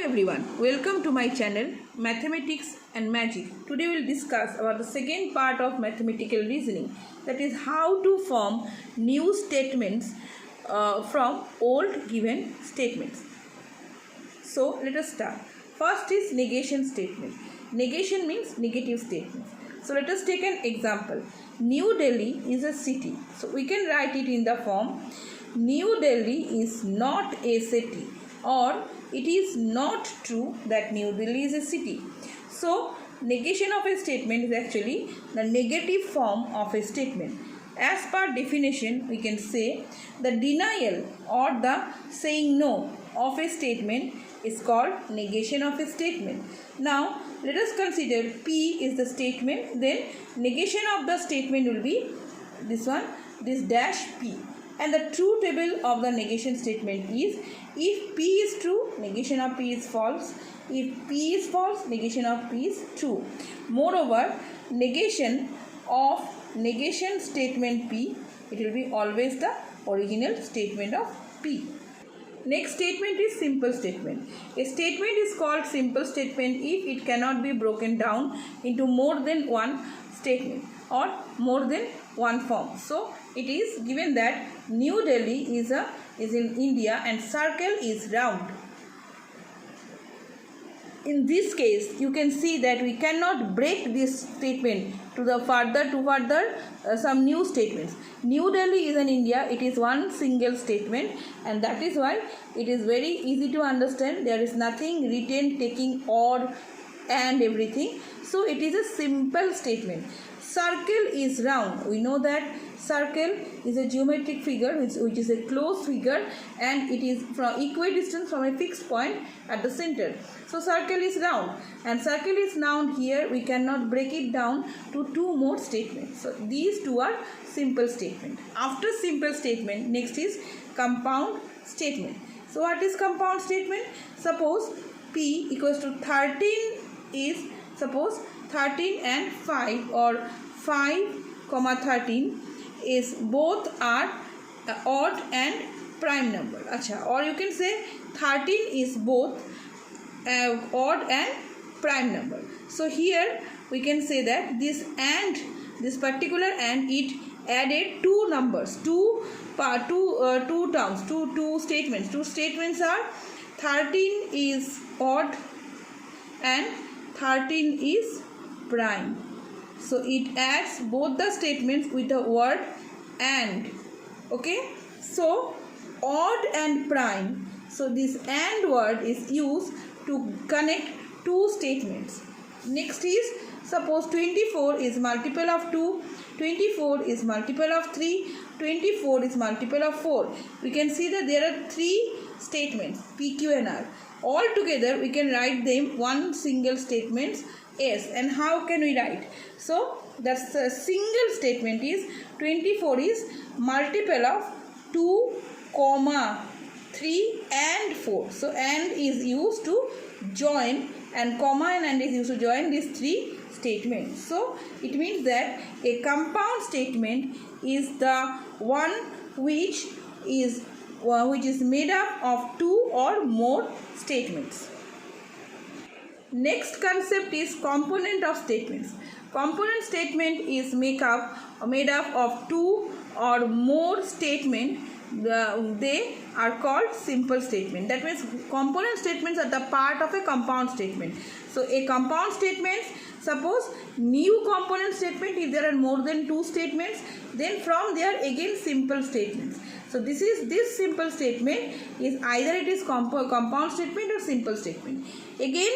everyone, welcome to my channel Mathematics and Magic. Today we will discuss about the second part of mathematical reasoning, that is how to form new statements from old given statements. So let us start. First is negation statement. Negation means negative statements. So let us take an example. New Delhi is a city. So we can write it in the form New Delhi is not a city, or it is not true that New Delhi is a city. So negation of a statement is actually the negative form of a statement. As per definition, we can say the denial or the saying no of a statement is called negation of a statement. Now let us consider P is the statement, then negation of the statement will be this one, this dash P. And the true table of the negation statement is, if P is true, negation of P is false. If P is false, negation of P is true. Moreover, negation of negation statement P, it will be always the original statement of P. Next statement is simple statement. A statement is called simple statement if it cannot be broken down into more than one statement or more than one form. So it is given that New Delhi is in India and circle is round. In this case, you can see that we cannot break this statement to further some new statements. New Delhi is in India, it is one single statement, and that is why it is very easy to understand. There is nothing written taking or and everything. So it is a simple statement. Circle is round. We know that circle is a geometric figure which is a closed figure, and it is from equidistant from a fixed point at the center. So circle is round, and circle is round. Here we cannot break it down to two more statements. So these two are simple statement. After simple statement, next is compound statement. So what is compound statement? Suppose P equals to 13 is, suppose 13 and 5 or 5 comma 13 is both are odd and prime number. Or you can say 13 is both odd and prime number. So here we can say that this and this particular and it added two numbers, two terms, two statements. Two statements are 13 is odd and 13 is prime. So it adds both the statements with the word and. Okay, so odd and prime. So this and word is used to connect two statements. Next is, suppose 24 is multiple of 2, 24 is multiple of 3, 24 is multiple of 4. We can see that there are three statements, P, Q and R. All together we can write them one single statement S. And how can we write? So that's a single statement is 24 is multiple of 2, 3 and 4. So and is used to join, and comma and is used to join these three statements. So it means that a compound statement is the one which is made up of two or more statements. Next concept is component of statements. Component statement is made up of two or more statements. They are called simple statement. That means component statements are the part of a compound statement. So a compound statement, suppose new component statement, if there are more than two statements, then from there again simple statements. So this simple statement is either it is compound statement or simple statement. Again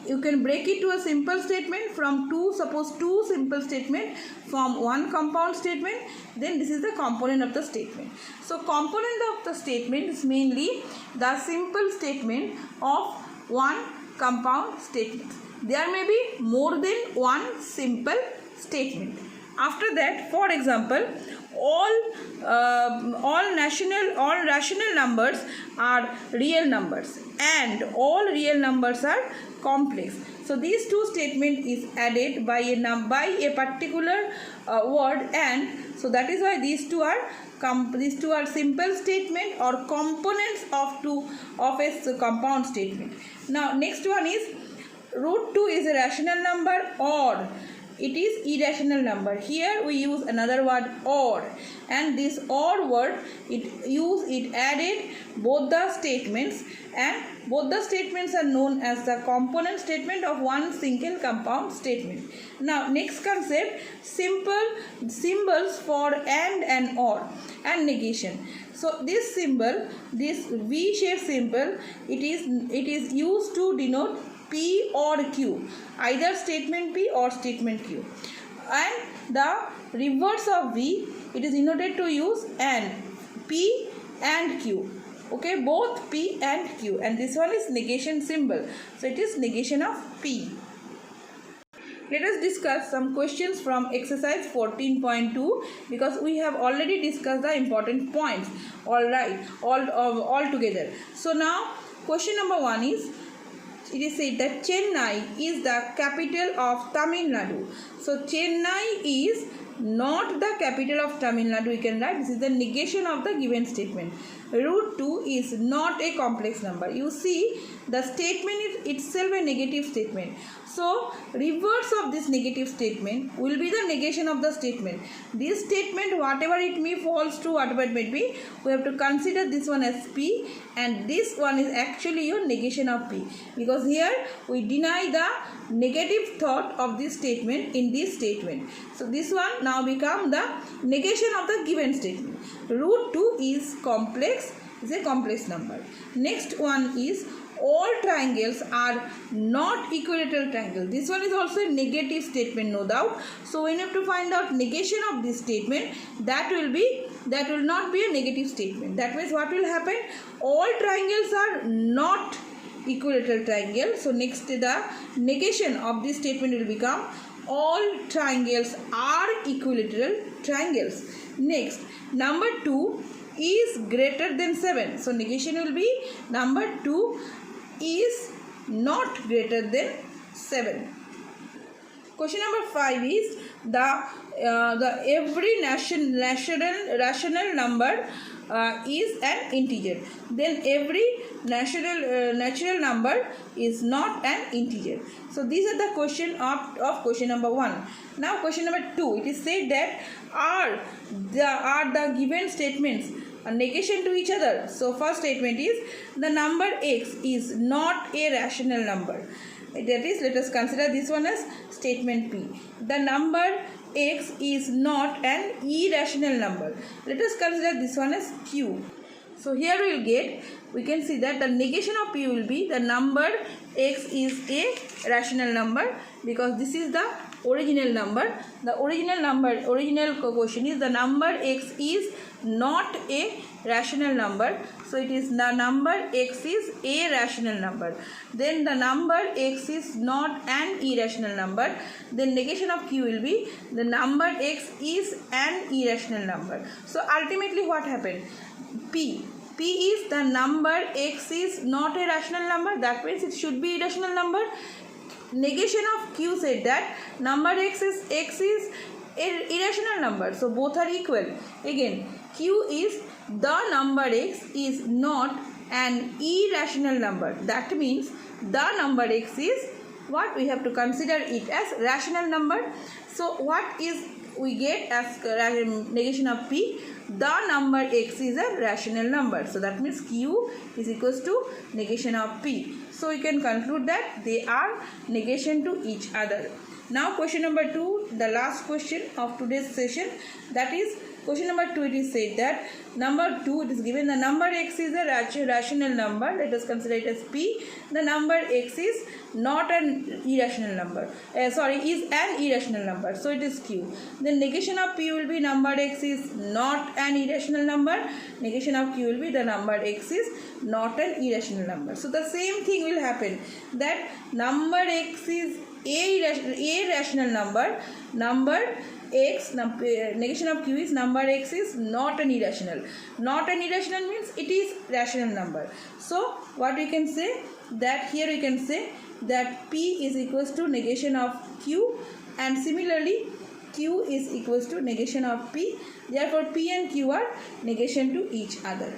you can break it to a simple statement from two, suppose two simple statement from one compound statement, then this is the component of the statement. So component of the statement is mainly the simple statement of one compound statement. There may be more than one simple statement. After that, for example, all rational numbers are real numbers and all real numbers are complex. So these two statements is added by a particular word and. So that is why these two are simple statement or components of a compound statement. Now next one is root 2 is a rational number or it is irrational number. Here we use another word or, and this or word it added both the statements, and both the statements are known as the component statement of one single compound statement. Now next concept, simple symbols for and or and negation. So this symbol, this V shaped symbol, it is used to denote P or Q, either statement P or statement Q, and the reverse of V, it is denoted to use and P and Q. Okay, both P and Q, and this one is negation symbol, so it is negation of P. Let us discuss some questions from exercise 14.2 because we have already discussed the important points. All together. So now question number 1 is, it is said that Chennai is the capital of Tamil Nadu. So Chennai is not the capital of Tamil Nadu. We can write this is the negation of the given statement. Root 2 is not a complex number. You see, the statement is itself a negative statement. So reverse of this negative statement will be the negation of the statement. This statement, whatever it may falls to, whatever it may be, we have to consider this one as P, and this one is actually your negation of P, because here we deny the negative thought of this statement in this statement. So this one now become the negation of the given statement. Root 2 is complex, is a complex number. Next one is, all triangles are not equilateral triangles. This one is also a negative statement, no doubt. So when you have to find out negation of this statement, that will not be a negative statement. That means what will happen? All triangles are not equilateral triangles. So next the negation of this statement will become all triangles are equilateral triangles. Next, number 2 is greater than 7. So negation will be number 2 is not greater than 7. Question number 5 is the every rational number is an integer. Then every natural number is not an integer. So these are the question of question number 1. Now question number 2, it is said that are the given statements a negation to each other. So first statement is the number x is not a rational number. That is, let us consider this one as statement P. The number x is not an irrational number. Let us consider this one as Q. So here we can see that the negation of P will be the number x is a rational number, because this is the original number. The original question is the number x is not a rational number. So it is the number x is a rational number. Then the number x is not an irrational number. Then negation of Q will be the number x is an irrational number. So ultimately what happened? P is the number x is not a rational number. That means it should be irrational number. Negation of Q said that number x is irrational number. So both are equal. Again, Q is the number x is not an irrational number. That means the number x is what we have to consider it as rational number. So what is we get as negation of P? The number x is a rational number. So that means Q is equals to negation of P. So we can conclude that they are negation to each other. Now question number 2, the last question of today's session, that is question number 2. It is said that number 2, it is given the number x is a rational number. Let us consider it as P. The number x is not an irrational number. Is an irrational number. So it is Q. Then negation of P will be number x is not an irrational number. Negation of Q will be the number x is not an irrational number. So the same thing will happen, that number x is a rational number. Number x, negation of Q is number x is not an irrational. Not an irrational means it is rational number. So what we can say, that here we can say that P is equals to negation of Q, and similarly Q is equals to negation of P. Therefore P and Q are negation to each other.